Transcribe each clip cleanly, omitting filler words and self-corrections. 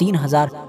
3000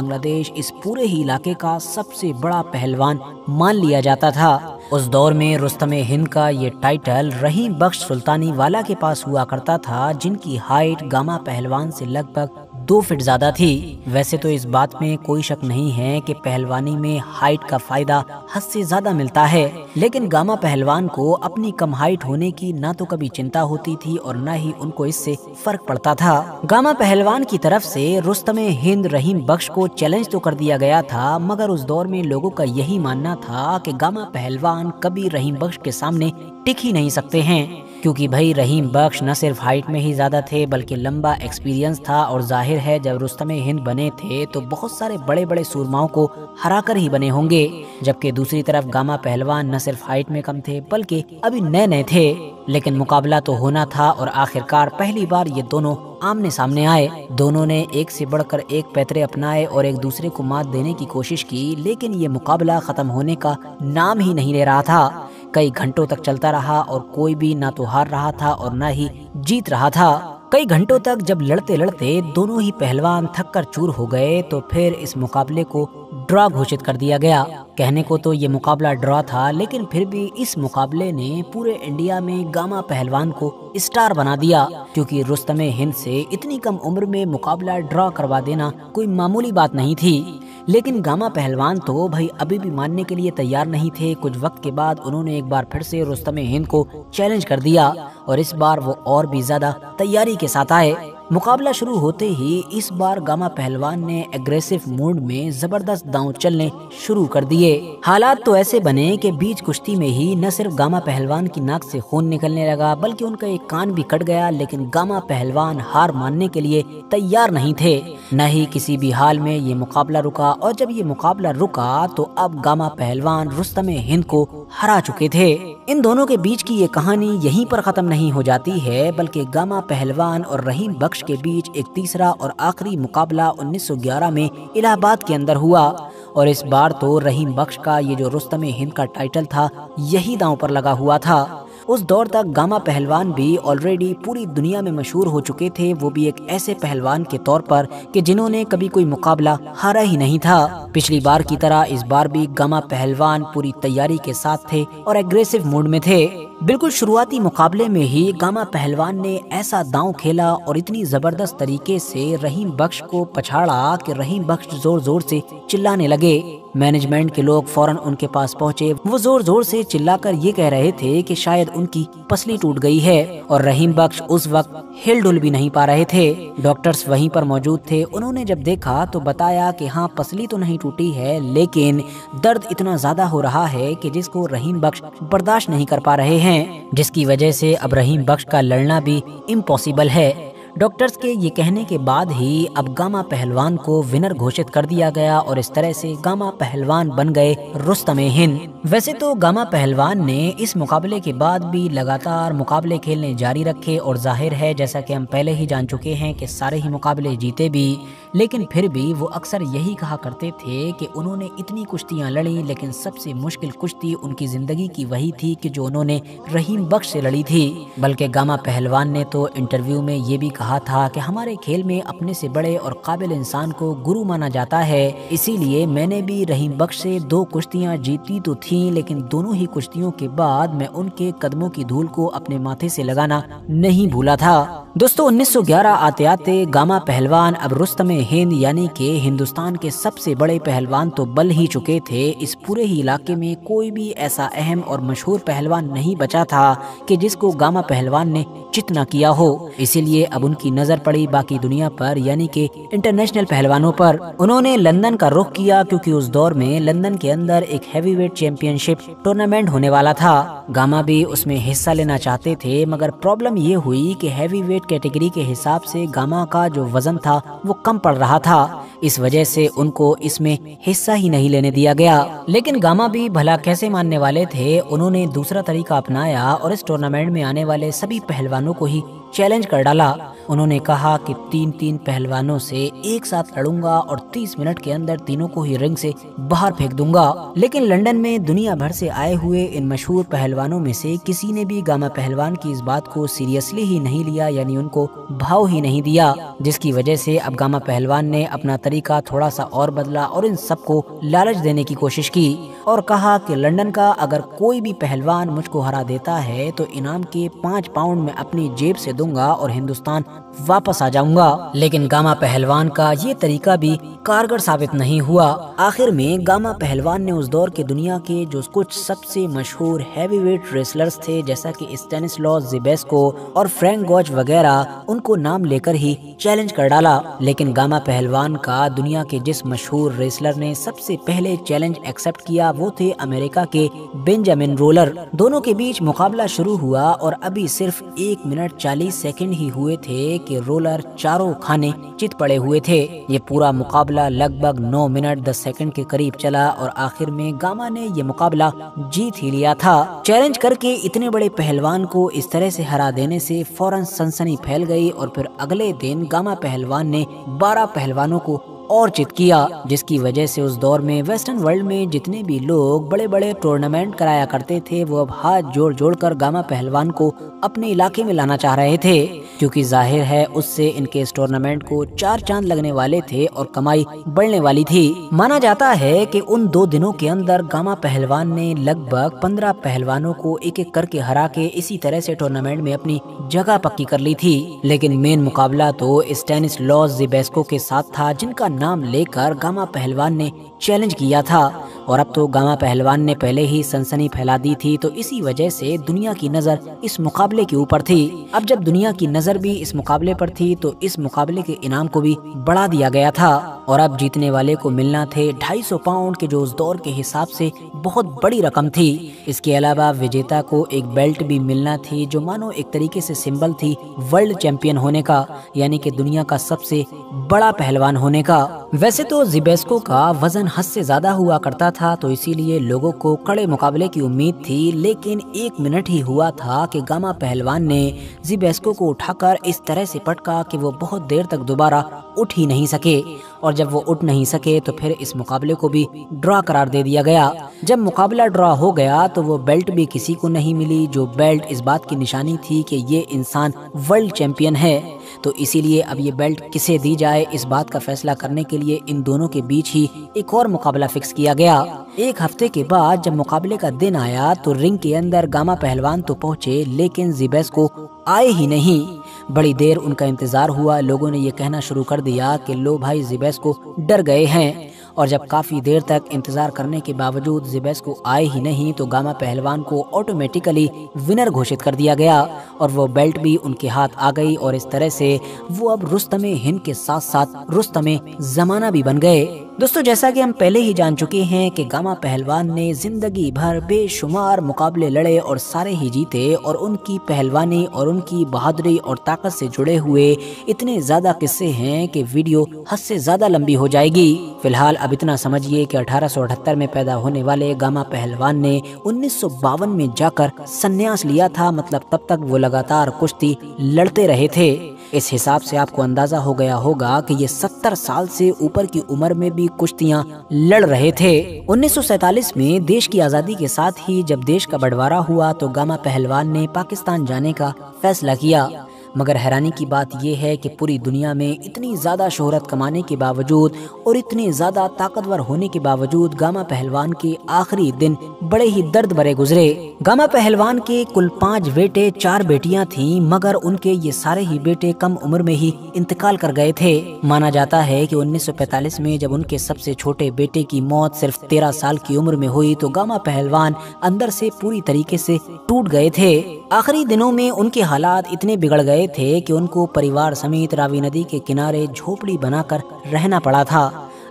بنگلہ دیش اس پورے ہی علاقے کا سب سے بڑا پہلوان مان لیا جاتا تھا۔ اس دور میں رستم ہند کا یہ ٹائٹل رحیم بخش سلطانی والا کے پاس ہوا کرتا تھا، جن کی ہائٹ گاما پہلوان سے لگ بھگ 2 فٹ زیادہ تھی۔ ویسے تو اس بات میں کوئی شک نہیں ہے کہ پہلوانی میں ہائٹ کا فائدہ حد سے زیادہ ملتا ہے، لیکن گاما پہلوان کو اپنی کم ہائٹ ہونے کی نہ تو کبھی چنتا ہوتی تھی اور نہ ہی ان کو اس سے فرق پڑتا تھا۔ گاما پہلوان کی طرف سے رستم ہند رحیم بخش کو چیلنج تو کر دیا گیا تھا، مگر اس دور میں لوگوں کا یہی ماننا تھا کہ گاما پہلوان کبھی رحیم بخش کے سامنے ٹک ہی نہیں سکتے ہیں، کیونکہ بھائی رحیم بخش نہ صرف ہائٹ میں ہی زیادہ تھے بلکہ لمبا ایکسپیرینس تھا، اور ظاہر ہے جب رستم ہند بنے تھے تو بہت سارے بڑے بڑے سورماؤں کو ہرا کر ہی بنے ہوں گے، جبکہ دوسری طرف گاما پہلوان نہ صرف ہائٹ میں کم تھے بلکہ ابھی نئے نئے تھے، لیکن مقابلہ تو ہونا تھا اور آخرکار پہلی بار یہ دونوں آمنے سامنے آئے۔ دونوں نے ایک سے بڑھ کر ایک پیترے اپنائے اور ایک دوسرے کو مات دینے کی کوشش کی، لیکن یہ مقابلہ ختم ہونے کا نام ہی نہیں لے رہا تھا۔ کئی گھنٹوں تک چلتا رہا اور کوئی بھی نہ تو ہار رہا تھا اور نہ ہی جیت رہا تھا۔ کئی گھنٹوں تک جب لڑتے لڑتے دونوں ہی پہلوان تھک کر چور ہو گئے تو پھر اس مقابلے کو ڈرا گھوشت کر دیا گیا۔ کہنے کو تو یہ مقابلہ ڈرا تھا، لیکن پھر بھی اس مقابلے نے پورے انڈیا میں گاما پہلوان کو اسٹار بنا دیا، کیونکہ رستم ہند سے اتنی کم عمر میں مقابلہ ڈرا کروا دینا کوئی معمولی بات نہیں تھی۔ لیکن گاما پہلوان تو بھائی ابھی بھی ماننے کے لیے تیار نہیں تھے۔ کچھ وقت کے بعد انہوں نے ایک بار پھر سے رستم ہند کو چیلنج کر دیا اور اس بار وہ اور بھی زیادہ تیاری کے ساتھ آئے۔ مقابلہ شروع ہوتے ہی اس بار گاما پہلوان نے ایگریسو موڈ میں زبردست داؤں چلنے شروع کر دیے۔ حالات تو ایسے بنے کہ بیچ کشتی میں ہی نہ صرف گاما پہلوان کی ناک سے خون نکلنے لگا بلکہ ان کا ایک کان بھی کٹ گیا، لیکن گاما پہلوان ہار ماننے کے لیے تیار نہیں تھے، نہ ہی کسی بھی حال میں یہ مقابلہ رکا، اور جب یہ مقابلہ رکا تو اب گاما پہلوان رستم ہند کو ہرا چکے تھے۔ ان دونوں کے بیچ کی یہ کہانی یہیں پر ختم نہیں ہو جاتی ہے، بلکہ گاما پہلوان اور رحیم بخش کے بیچ ایک تیسرا اور آخری مقابلہ 1911 میں الہ آباد کے اندر ہوا، اور اس بار تو رحیم بخش کا یہ جو رستم ہند کا ٹائٹل تھا یہی داؤں پر لگا ہوا تھا۔ اس دور تک گاما پہلوان بھی آلریڈی پوری دنیا میں مشہور ہو چکے تھے، وہ بھی ایک ایسے پہلوان کے طور پر کہ جنہوں نے کبھی کوئی مقابلہ ہارا ہی نہیں تھا۔ پچھلی بار کی طرح اس بار بھی گاما پہلوان پوری تیاری کے ساتھ تھے اور ایگریسو موڈ میں تھے۔ بالکل شروعاتی مقابلے میں ہی گاما پہلوان نے ایسا داؤں کھیلا اور اتنی زبردست طریقے سے رحیم بخش کو پچھاڑا کہ رحیم بخش زور زور سے چلانے لگے۔ مینجمنٹ کے لوگ فوراً ان کے پاس پہنچے، وہ زور زور سے چلا کر یہ کہہ رہے تھے کہ شاید ان کی پسلی ٹوٹ گئی ہے، اور رحیم بخش اس وقت ہل ڈل بھی نہیں پا رہے تھے۔ ڈاکٹرز وہیں پر موجود تھے، انہوں نے جب دیکھا تو بتایا کہ ہاں پسلی تو نہیں ٹوٹی ہے، لیکن درد اتنا زیادہ ہو رہا ہے کہ جس کو رحیم بخش برداشت نہیں کر پا رہے ہیں، جس کی وجہ سے اب رحیم بخش کا لڑنا بھی امپاسبل ہے۔ ڈاکٹرز کے یہ کہنے کے بعد ہی اب گاما پہلوان کو ونر گھوشت کر دیا گیا اور اس طرح سے گاما پہلوان بن گئے رستم ہند۔ ویسے تو گاما پہلوان نے اس مقابلے کے بعد بھی لگاتار مقابلے کھیلنے جاری رکھے، اور ظاہر ہے جیسا کہ ہم پہلے ہی جان چکے ہیں کہ سارے ہی مقابلے جیتے بھی، لیکن پھر بھی وہ اکثر یہی کہا کرتے تھے کہ انہوں نے اتنی کشتیاں لڑی لیکن سب سے مشکل کشتی ان کی زندگی کی وہی تھی کہ جو انہوں نے رحیم بخش سے لڑی تھی۔ بلکہ گاما پہلوان نے تو انٹرویو میں یہ بھی کہا تھا کہ ہمارے کھیل میں اپنے سے بڑے اور قابل انسان کو گرو مانا جاتا ہے، اسی لیے میں نے بھی رحیم بخش سے 2 کشتیاں جیتی تو تھیں، لیکن دونوں ہی کشتیوں کے بعد میں ان کے قدموں کی دھول کو اپنے ماتھے سے لگانا نہیں بھولا تھا۔ دوستو 1911 آتے آتے گاما پہلوان اب رستم ہند یعنی کہ ہندوستان کے سب سے بڑے پہلوان تو بن ہی چکے تھے۔ اس پورے ہی علاقے میں کوئی بھی ایسا اہم اور مشہور پہلوان نہیں بچا تھا کہ جس کو گاما پہلوان نے چت نہ کیا ہو، اسی لیے اب ان کی نظر پڑی باقی دنیا پر یعنی کہ انٹرنیشنل پہلوانوں پر۔ انہوں نے لندن کا رخ کیا کیونکہ اس دور میں لندن کے اندر ایک ہیوی ویٹ چیمپئن شپ ٹورنامنٹ ہونے والا تھا۔ گاما بھی اس میں حصہ لینا چاہتے تھے، مگر پرابلم یہ ہوئی کہ ہیوی ویٹ کیٹیگری کے حساب سے گاما کا جو وزن تھا وہ کم پڑ رہا تھا، اس وجہ سے ان کو اس میں حصہ ہی نہیں لینے دیا گیا۔ لیکن گاما بھی بھلا کیسے ماننے والے تھے، انہوں نے دوسرا طریقہ اپنایا اور اس ٹورنامنٹ میں آنے والے سبھی پہلوانوں کو ہی چیلنج کر ڈالا۔ انہوں نے کہا کہ 3 پہلوانوں سے ایک ساتھ لڑوں گا اور 30 منٹ کے اندر تینوں کو ہی رنگ سے باہر پھینک دوں گا۔ لیکن لندن میں دنیا بھر سے آئے ہوئے ان مشہور پہلوانوں میں سے کسی نے بھی گاما پہلوان کی اس بات کو سیریسلی ہی نہیں لیا، یعنی ان کو بھاؤ ہی نہیں دیا، جس کی وجہ سے اب گاما پہلوان نے اپنا طریقہ تھوڑا سا اور بدلا اور ان سب کو لالچ دینے کی کوشش کی اور کہا کہ لندن کا اگر کوئی بھی پہلوان مجھ کو ہرا دیتا ہے تو انعام کے 5 پاؤنڈ میں اپنی جیب سے دوں گا اور ہندوستان واپس آ جاؤں گا۔ لیکن گاما پہلوان کا یہ طریقہ بھی کارگر ثابت نہیں ہوا۔ آخر میں گاما پہلوان نے اس دور کے دنیا کے جو کچھ سب سے مشہور ہیوی ویٹ ریسلرز تھے جیسا کہ اسٹینسلاس زیبیسکو اور فرینک گوچ وغیرہ، ان کو نام لے کر ہی چیلنج کر ڈالا۔ لیکن گاما پہلوان کا دنیا کے جس مشہور ریسلر نے سب سے پہلے چیلنج ایکسپٹ کیا وہ تھے امریکہ کے بنجامن رولر۔ دونوں کے بیچ مقابلہ شروع ہوا اور ابھی صرف 1 منٹ 40 سیکنڈ ہی ہوئے تھے کہ رولر چاروں کھانے چت پڑے ہوئے تھے۔ یہ پورا مقابلہ لگ بھگ 9 منٹ 10 سیکنڈ کے قریب چلا اور آخر میں گاما نے یہ مقابلہ جیت ہی لیا تھا۔ چیلنج کر کے اتنے بڑے پہلوان کو اس طرح سے ہرا دینے سے فوراً سنسنی پھیل گئی اور پھر اگلے دن گاما پہلوان نے 12 پہلوانوں کو اور چت کیا، جس کی وجہ سے اس دور میں ویسٹرن ورلڈ میں جتنے بھی لوگ بڑے بڑے ٹورنامنٹ کرایا کرتے تھے وہ اب ہاتھ جوڑ جوڑ کر گاما پہلوان کو اپنے علاقے میں لانا چاہ رہے تھے، کیونکہ ظاہر ہے اس سے ان کے اس ٹورنامنٹ کو 4 چاند لگنے والے تھے اور کمائی بڑھنے والی تھی۔ مانا جاتا ہے کہ ان 2 دنوں کے اندر گاما پہلوان نے لگ بھگ 15 پہلوانوں کو ایک ایک کر کے ہرا کے اسی طرح سے ٹورنامنٹ میں اپنی جگہ پکی کر لی تھی۔ لیکن مین مقابلہ تو اسٹینسلاس زیبیسکو کے ساتھ تھا، جن کا نام لے کر گاما پہلوان نے چیلنج کیا تھا، اور اب تو گاما پہلوان نے پہلے ہی سنسنی پھیلا دی تھی، تو اسی وجہ سے دنیا کی نظر اس مقابلے کے اوپر تھی۔ اب جب دنیا کی نظر بھی اس مقابلے پر تھی تو اس مقابلے کے انعام کو بھی بڑھا دیا گیا تھا، اور اب جیتنے والے کو ملنا تھے 250 پاؤنڈ کے جو اس دور کے حساب سے بہت بڑی رقم تھی۔ اس کے علاوہ وجیتا کو ایک بیلٹ بھی ملنا تھی جو مانو ایک طریقے سے سمبل تھی ورلڈ چیمپئن ہونے کا، یعنی کہ دنیا کا سب سے بڑا پہلوان ہونے کا۔ ویسے تو زیبیسکو کا وزن حد سے زیادہ ہوا کرتا تھا تو اسی لیے لوگوں کو کڑے مقابلے کی امید تھی، لیکن 1 منٹ ہی ہوا تھا کہ گاما پہلوان نے زیبیسکو کو اٹھا کر اس طرح سے پٹکا کہ وہ بہت دیر تک دوبارہ اٹھ ہی نہیں سکے، اور جب وہ اٹھ نہیں سکے تو پھر اس مقابلے کو بھی ڈرا قرار دے دیا گیا۔ جب مقابلہ ڈرا ہو گیا تو وہ بیلٹ بھی کسی کو نہیں ملی، جو بیلٹ اس بات کی نشانی تھی کہ یہ انسان ورلڈ چیمپئن ہے، تو اسی لیے اب یہ بیلٹ کسے دی جائے اس بات کا فیصلہ کرنے کے لیے ان دونوں کے بیچ ہی ایک اور مقابلہ فکس کیا گیا۔ 1 ہفتے کے بعد جب مقابلے کا دن آیا تو رنگ کے اندر گاما پہلوان تو پہنچے لیکن زیبیسکو آئے ہی نہیں۔ بڑی دیر ان کا انتظار ہوا، لوگوں نے یہ کہنا شروع کر دیا کہ لو بھائی زیبیسکو ڈر گئے ہیں، اور جب کافی دیر تک انتظار کرنے کے باوجود زیبیسکو آئے ہی نہیں تو گاما پہلوان کو آٹومیٹیکلی ونر گھوشت کر دیا گیا، اور وہ بیلٹ بھی ان کے ہاتھ آ گئی، اور اس طرح سے وہ اب رستم ہند کے ساتھ ساتھ رستم زمانہ بھی بن گئے۔ دوستو جیسا کہ ہم پہلے ہی جان چکے ہیں کہ گاما پہلوان نے زندگی بھر بے شمار مقابلے لڑے اور سارے ہی جیتے، اور ان کی پہلوانی اور ان کی بہادری اور طاقت سے جڑے ہوئے اتنے زیادہ قصے ہیں کہ ویڈیو حد سے زیادہ لمبی ہو جائے گی۔ فی الحال اب اتنا سمجھیے کہ 1878 میں پیدا ہونے والے گاما پہلوان نے 1952 میں جا کر سنیاس لیا تھا، مطلب تب تک وہ لگاتار کشتی لڑتے رہے تھے۔ اس حساب سے آپ کو اندازہ ہو گیا ہوگا کہ یہ 70 سال سے اوپر کی عمر میں بھی کشتیاں لڑ رہے تھے۔ 1947 میں دیش کی آزادی کے ساتھ ہی جب دیش کا بٹوارا ہوا تو گاما پہلوان نے پاکستان جانے کا فیصلہ کیا، مگر حیرانی کی بات یہ ہے کہ پوری دنیا میں اتنی زیادہ شہرت کمانے کے باوجود اور اتنے زیادہ طاقتور ہونے کے باوجود گاما پہلوان کے آخری دن بڑے ہی درد بھرے گزرے۔ گاما پہلوان کے کل 5 بیٹے 4 بیٹیاں تھیں، مگر ان کے یہ سارے ہی بیٹے کم عمر میں ہی انتقال کر گئے تھے۔ مانا جاتا ہے کہ 1945 میں جب ان کے سب سے چھوٹے بیٹے کی موت صرف 13 سال کی عمر میں ہوئی تو گاما پہلوان اندر سے پوری طریقے سے ٹوٹ گئے تھے۔ آخری دنوں میں ان کے حالات اتنے بگڑ گئے تھے کہ ان کو پریوار سمیت راوی ندی کے کنارے جھوپڑی بنا کر رہنا پڑا تھا۔